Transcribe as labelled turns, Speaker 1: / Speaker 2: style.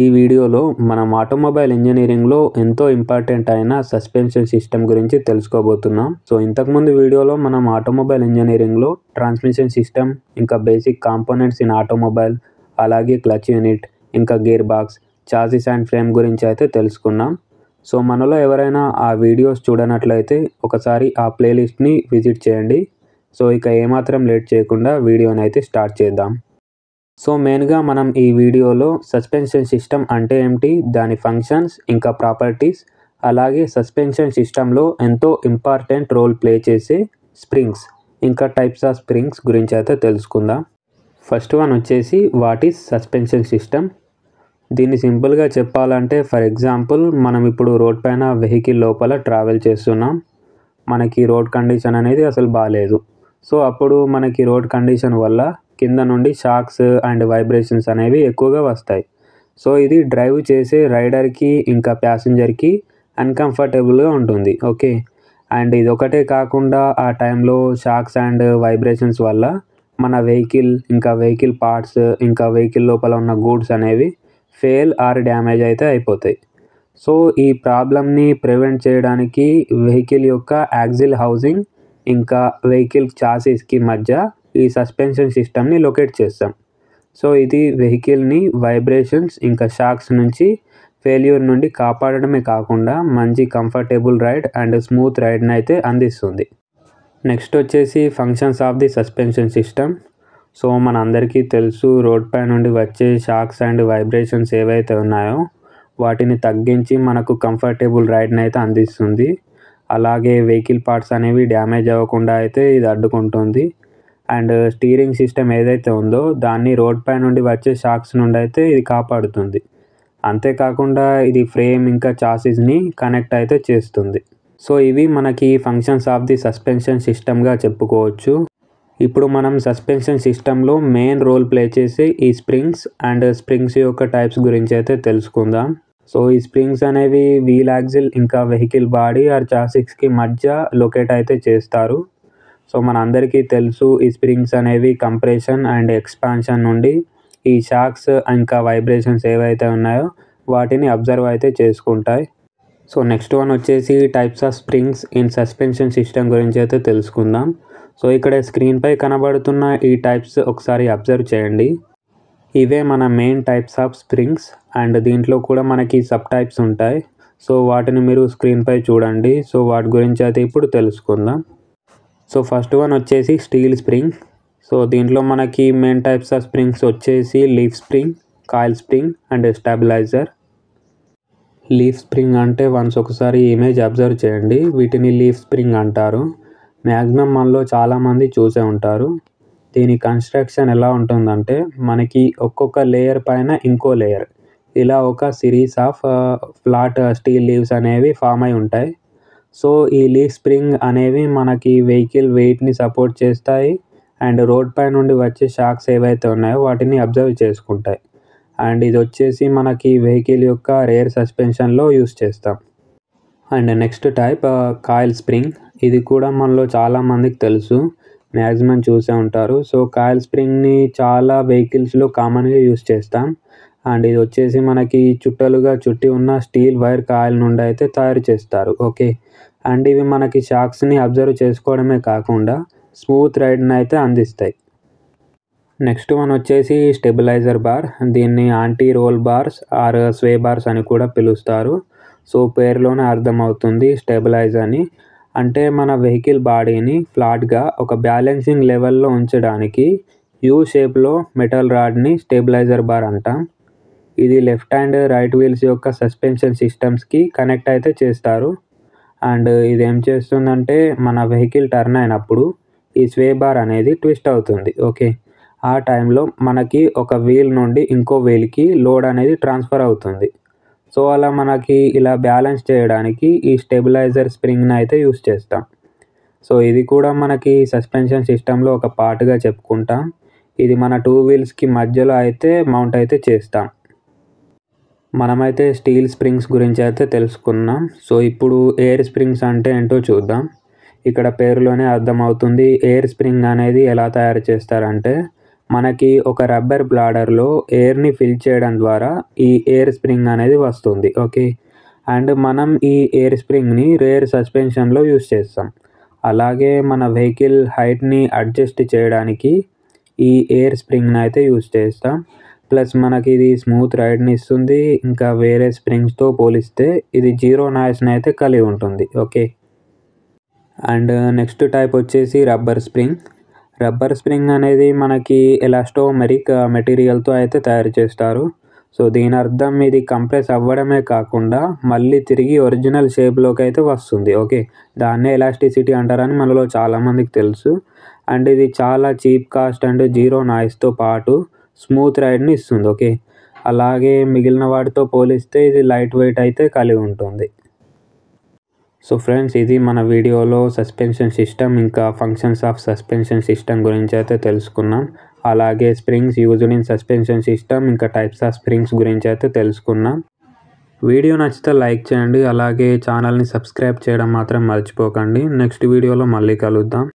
Speaker 1: ఈ వీడియోలో మనం ఆటోమొబైల్ ఇంజనీరింగ్లో ఎంతో ఇంపార్టెంట్ అయిన సస్పెన్షన్ సిస్టమ్ గురించి తెలుసుకోబోతున్నాం. ఇంతకుముందు వీడియోలో మనం ఆటోమొబైల్ ఇంజనీరింగ్లో ట్రాన్స్మిషన్ సిస్టమ్, ఇంకా బేసిక్ కాంపోనెంట్స్ ఇన్ ఆటోమొబైల్, అలాగే క్లచ్ యూనిట్, ఇంకా gear box, chassis and frame గురించి అయితే తెలుసుకున్నాం. మనలో ఎవరైనా ఆ వీడియోస్ చూడనట్లయితే ఒకసారి ఆ ప్లేలిస్ట్ని విజిట్ చేయండి. ఇక ఏమాత్రం లేట్ చేయకుండా వీడియోని అయితే స్టార్ట్ చేద్దాం. మెయిన్గా మనం ఈ వీడియోలో సస్పెన్షన్ సిస్టమ్ అంటే ఏమిటి, దాని ఫంక్షన్స్, ఇంకా ప్రాపర్టీస్, అలాగే సస్పెన్షన్ సిస్టంలో ఎంతో ఇంపార్టెంట్ రోల్ ప్లే చేసే స్ప్రింగ్స్, ఇంకా టైప్స్ ఆఫ్ స్ప్రింగ్స్ గురించి అయితే తెలుసుకుందాం. ఫస్ట్ వన్ వచ్చేసి వాట్ ఈస్ సస్పెన్షన్ సిస్టమ్. దీన్ని సింపుల్గా చెప్పాలంటే, ఫర్ ఎగ్జాంపుల్ మనం ఇప్పుడు రోడ్ పైన వెహికల్ లోపల ట్రావెల్ చేస్తున్నాం. మనకి రోడ్ కండిషన్ అనేది అసలు బాగాలేదు. అప్పుడు మనకి రోడ్ కండిషన్ వల్ల కింద నుండి షాక్స్ అండ్ వైబ్రేషన్స్ అనేవి ఎక్కువగా వస్తాయి. ఇది డ్రైవ్ చేసే రైడర్కి ఇంకా ప్యాసింజర్కి అన్కంఫర్టబుల్గా ఉంటుంది. ఓకే, అండ్ ఇది ఒకటే కాకుండా ఆ టైంలో షాక్స్ అండ్ వైబ్రేషన్స్ వల్ల మన వెహికల్, ఇంకా వెహికల్ పార్ట్స్, ఇంకా వెహికల్ లోపల ఉన్న గూడ్స్ అనేవి ఫెయిల్ ఆర్ డ్యామేజ్ అయితే అయిపోతాయి. ఈ ప్రాబ్లమ్ని ప్రివెంట్ చేయడానికి వెహికల్ యొక్క యాక్సిల్ హౌసింగ్, ఇంకా వెహికల్ చాసిస్కి మధ్య ఈ సస్పెన్షన్ సిస్టమ్ని లొకేట్ చేస్తాం. ఇది వెహికల్ని వైబ్రేషన్స్, ఇంకా షాక్స్ నుంచి, ఫెయిల్యూర్ నుండి కాపాడడమే కాకుండా మంచి కంఫర్టబుల్ రైడ్ అండ్ స్మూత్ రైడ్ని అయితే అందిస్తుంది. నెక్స్ట్ వచ్చేసి functions of the suspension system. మన అందరికీ తెలుసు, రోడ్ పై నుండి వచ్చే షాక్స్ అండ్ వైబ్రేషన్స్ ఏవైతే ఉన్నాయో వాటిని తగ్గించి మనకు కంఫర్టబుల్ రైడ్ని అయితే అందిస్తుంది. అలాగే వెహికల్ పార్ట్స్ అనేవి డ్యామేజ్ అవ్వకుండా అయితే ఇది అడ్డుకుంటుంది. అండ్ స్టీరింగ్ సిస్టమ్ ఏదైతే ఉందో దాన్ని రోడ్ పై నుండి వచ్చే షాక్స్ నుండి అయితే ఇది కాపాడుతుంది. అంతేకాకుండా ఇది ఫ్రేమ్, ఇంకా చాసిస్ని కనెక్ట్ అయితే చేస్తుంది. ఇవి మనకి ఫంక్షన్స్ ఆఫ్ ది సస్పెన్షన్ సిస్టమ్గా చెప్పుకోవచ్చు. ఇప్పుడు మనం సస్పెన్షన్ సిస్టంలో మెయిన్ రోల్ ప్లే చేసే ఈ స్ప్రింగ్స్ అండ్ స్ప్రింగ్స్ యొక్క టైప్స్ గురించి అయితే తెలుసుకుందాం. ఈ స్ప్రింగ్స్ అనేవి వీల్ యాక్సిల్, ఇంకా వెహికల్ బాడీ ఆర్ చాసిస్కి మధ్య లొకేట్ అయితే చేస్తారు. మన అందరికీ తెలుసు, ఈ స్ప్రింగ్స్ అనేవి కంప్రెషన్ అండ్ ఎక్స్పాన్షన్ నుండి ఈ షాక్స్ ఇంకా వైబ్రేషన్స్ ఏవైతే ఉన్నాయో వాటిని అబ్జర్వ్ అయితే చేసుకుంటాయి. నెక్స్ట్ వన్ వచ్చేసి types of springs in suspension system గురించి అయితే తెలుసుకుందాం. ఇక్కడ స్క్రీన్పై కనబడుతున్న ఈ టైప్స్ ఒకసారి అబ్జర్వ్ చేయండి. ఇవే మన main types of springs, and దీంట్లో కూడా మనకి సబ్ టైప్స్ ఉంటాయి. వాటిని మీరు స్క్రీన్పై చూడండి. వాటి గురించి అయితే ఇప్పుడు తెలుసుకుందాం. ఫస్ట్ వన్ వచ్చేసి స్టీల్ స్ప్రింగ్. దీంట్లో మనకి మెయిన్ టైప్స్ ఆఫ్ స్ప్రింగ్స్ వచ్చేసి leaf spring, coil spring and stabiliser. Leaf spring అంటే ఒకసారి ఇమేజ్ అబ్జర్వ్ చేయండి. వీటిని లీఫ్ స్ప్రింగ్ అంటారు. మ్యాక్సిమం మనలో చాలామంది చూసే ఉంటారు. దీని కన్స్ట్రక్షన్ ఎలా ఉంటుందంటే, మనకి ఒక్కొక్క లేయర్ పైన ఇంకో లేయర్, ఇలా ఒక series of flat steel leaves అనేవి ఫామ్ అయి ఉంటాయి. ఈ లీఫ్ స్ప్రింగ్ అనేవి మనకి వెహికల్ వెయిట్ని సపోర్ట్ చేస్తాయి, అండ్ రోడ్ పై నుండి వచ్చే షాక్స్ ఏవైతే ఉన్నాయో వాటిని అబ్జర్వ్ చేసుకుంటాయి. అండ్ ఇది వచ్చేసి మనకి వెహికల్ యొక్క రేర్ సస్పెన్షన్లో యూస్ చేస్తాం. And next type coil spring. ఇది కూడా మనలో చాలామందికి తెలుసు, మ్యాక్సిమం చూసే ఉంటారు. కాయిల్ స్ప్రింగ్ని చాలా వెహికల్స్లో కామన్గా యూస్ చేస్తాం. అండ్ ఇది వచ్చేసి మనకి చుట్టలుగా చుట్టి ఉన్న స్టీల్ వైర్ కాయిల్ నుండి అయితే తయారు చేస్తారు. ఓకే, అండ్ ఇవి మనకి షాక్స్ని అబ్జర్వ్ చేసుకోవడమే కాకుండా స్మూత్ రైడ్ని అయితే అందిస్తాయి. నెక్స్ట్ వన్ వచ్చేసి స్టెబిలైజర్ బార్. దీన్ని anti roll bars or sway bars అని కూడా పిలుస్తారు. పేరులోనే అర్థమవుతుంది స్టెబిలైజ్ అని. అంటే మన వెహికల్ బాడీని ఫ్లాట్గా ఒక బ్యాలెన్సింగ్ లెవెల్లో ఉంచడానికి యూ షేప్లో మెటల్ రాడ్ని స్టెబిలైజర్ బార్ అంటాం. ఇది లెఫ్ట్ అండ్ రైట్ వీల్స్ యొక్క సస్పెన్షన్ సిస్టమ్స్కి కనెక్ట్ అయితే చేస్తారు. అండ్ ఇది ఏం చేస్తుందంటే, మన వెహికల్ టర్న్ అయినప్పుడు ఈ స్వే బార్ అనేది ట్విస్ట్ అవుతుంది. ఓకే, ఆ టైంలో మనకి ఒక వీల్ నుండి ఇంకో వీల్కి లోడ్ అనేది ట్రాన్స్ఫర్ అవుతుంది. అలా మనకి ఇలా బ్యాలెన్స్ చేయడానికి ఈ స్టెబిలైజర్ స్ప్రింగ్ని అయితే యూస్ చేస్తాం. ఇది కూడా మనకి సస్పెన్షన్ సిస్టంలో ఒక పార్ట్గా చెప్పుకుంటాం. ఇది మన టూ వీల్స్కి మధ్యలో అయితే మౌంట్ అయితే చేస్తాం. మనమైతే స్టీల్ స్ప్రింగ్స్ గురించి అయితే తెలుసుకున్నాం. ఇప్పుడు ఎయిర్ స్ప్రింగ్స్ అంటే ఏంటో చూద్దాం. ఇక్కడ పేరులోనే అర్థమవుతుంది. ఎయిర్ స్ప్రింగ్ అనేది ఎలా తయారు చేస్తారంటే, మనకి ఒక రబ్బర్ బ్లాడర్లో ఎయిర్ని ఫిల్ చేయడం ద్వారా ఈ ఎయిర్ స్ప్రింగ్ అనేది వస్తుంది. ఓకే, అండ్ మనం ఈ ఎయిర్ స్ప్రింగ్ని రేర్ సస్పెన్షన్లో యూస్ చేస్తాం. అలాగే మన వెహికల్ హైట్ని అడ్జస్ట్ చేయడానికి ఈ ఎయిర్ స్ప్రింగ్ని అయితే యూస్ చేస్తాం. ప్లస్ మనకి ఇది స్మూత్ రైడ్ని ఇస్తుంది. ఇంకా వేరే స్ప్రింగ్స్తో పోలిస్తే ఇది జీరో నాయిస్ని అయితే కలిగి ఉంటుంది. ఓకే, అండ్ నెక్స్ట్ టైప్ వచ్చేసి రబ్బర్ స్ప్రింగ్. రబ్బర్ స్ప్రింగ్ అనేది మనకి ఎలాస్టోమెరిక్ మెటీరియల్తో అయితే తయారు చేస్తారు. సో దీని అర్థం ఇది కంప్రెస్ అవ్వడమే కాకుండా మళ్ళీ తిరిగి ఒరిజినల్ షేప్లోకి అయితే వస్తుంది. ఓకే, దాన్నే ఎలాస్టిసిటీ అంటారని మనలో చాలామందికి తెలుసు. అండ్ ఇది చాలా చీప్ కాస్ట్ అండ్ జీరో నాయిస్తో పాటు స్మూత్ రైడ్ని ఇస్తుంది. ఓకే, అలాగే మిగిలిన వాటితో పోలిస్తే ఇది లైట్ వెయిట్ అయితే కలిగి ఉంటుంది. సో ఫ్రెండ్స్, ఇది మన వీడియోలో సస్పెన్షన్ సిస్టమ్ ఇంకా ఫంక్షన్స్ ఆఫ్ సస్పెన్షన్ సిస్టమ్ గురించి అయితే తెలుసుకున్నాం. అలాగే springs used in suspension system ఇంకా టైప్స్ ఆఫ్ స్ప్రింగ్స్ గురించి అయితే తెలుసుకున్నాం. వీడియో నచ్చితే లైక్ చేయండి. అలాగే ఛానల్ని సబ్స్క్రైబ్ చేయడం మాత్రం మర్చిపోకండి. నెక్స్ట్ వీడియోలో మళ్ళీ కలుద్దాం.